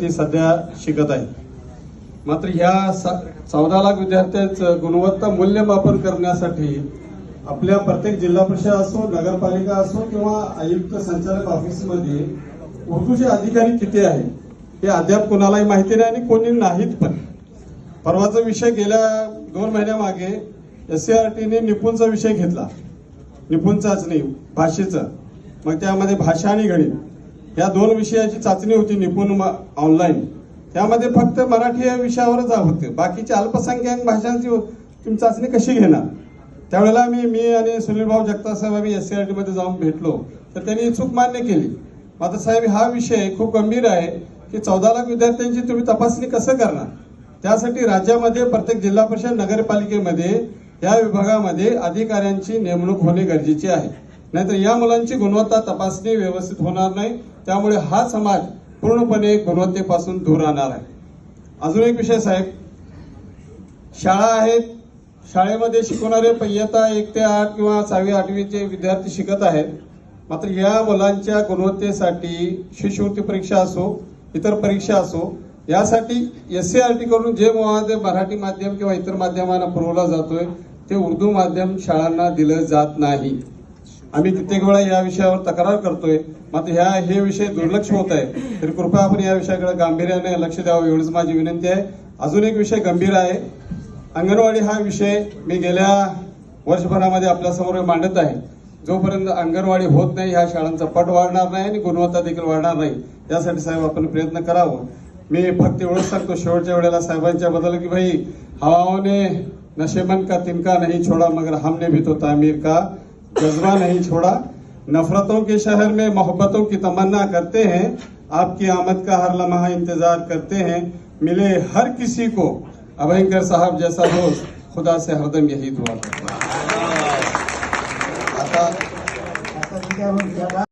ती सध्या शिकत आहे. मात्र ह्या 14 लाख विद्यार्थ्यांचं गुणवत्ता मूल्यमापन करण्यासाठी आपल्या प्रत्येक जिल्हा परिषद असो, नगरपालिका असो किंवा आयुक्त संचालक ऑफिसमध्ये उर्दूचे अधिकारी किती आहे हे अद्याप कोणालाही माहिती नाही आणि कोणी नाहीत. पण परवाचा विषय गेल्या 2 महिन्यामागे SCRTने निपुणचा विषय घेतला, निपुण चाचणी भाषेचं. मग त्यामध्ये भाषा आणि गणित या 2 विषयाची चाचणी होती निपुण ऑनलाईन. त्यामध्ये फक्त मराठी या विषयावरच होते, बाकीच्या अल्पसंख्याक भाषांची तुम्ही चाचणी कशी घेणार. त्यावेळेला मी आणि सुनील भाऊ जगताप साहेब आम्ही SCRT मध्ये जाऊन भेटलो तर त्यांनी चूक मान्य केली. मात्र साहेब हा विषय खूप गंभीर आहे की 14 लाख विद्यार्थ्यांची तुम्ही तपासणी कसं करणार. त्यासाठी राज्यामध्ये प्रत्येक जिल्हा परिषद नगरपालिकेमध्ये या विभागामध्ये अधिकाऱ्यांची नेमणूक होणे गरजेचे आहे. नाहीतर या मुलांची गुणवत्ता तपासणी व्यवस्थित होणार नाही. त्यामुळे हा समाज पूर्णपणे गुणवत्तेपासून दूर राहणार आहे. अजून एक विषय साहेब, शाळा आहेत, शाळेमध्ये शिकवणारे इयत्ता 1 ते 8 किंवा 6वी 8वीचे विद्यार्थी शिकत आहेत. मात्र या मुलांच्या गुणवत्तेसाठी शिष्यवृत्ती परीक्षा असो, इतर परीक्षा असो, यासाठी SCRT कडून जे मराठी माध्यम किंवा इतर माध्यमांना पुरवला जातोय ते उर्दू माध्यम शाळांना दिलं जात नाही. आम्ही कित्येक वेळा या विषयावर तक्रार करतोय. मात्र हे विषय दुर्लक्ष होत आहे. तर कृपया आपण या विषयाकडे गांभीर्याने लक्ष द्यावं एवढीच माझी विनंती आहे. अजून एक विषय गंभीर आहे, अंगणवाडी. हा विषय मी गेल्या वर्षभरामध्ये आपल्यासमोर मांडत आहे. जोपर्यंत अंगणवाडी होत नाही ह्या शाळांचा पट वाढणार नाही आणि गुणवत्ता देखील वाढणार नाही. यासाठी साहेब आपण प्रयत्न करावं. मी फक्त एवढंच सांगतो शेवटच्या वेळेला साहेबांच्या बद्दल की भाई हवाओं ने नशेबन का तिनका नहीं छोड़ा मगर हमने भी तो तामीर का जज्बा नहीं छोड़ा. नफरतों के शहर में मोहब्बतों की तमन्ना करते हैं, आपकी आमद का हर लम्हा इंतजार करते हैं. मिले हर किसी को अभयंकर साहब जैसा दोस्त, खुदा से हरदम यही दुआ करते हैं.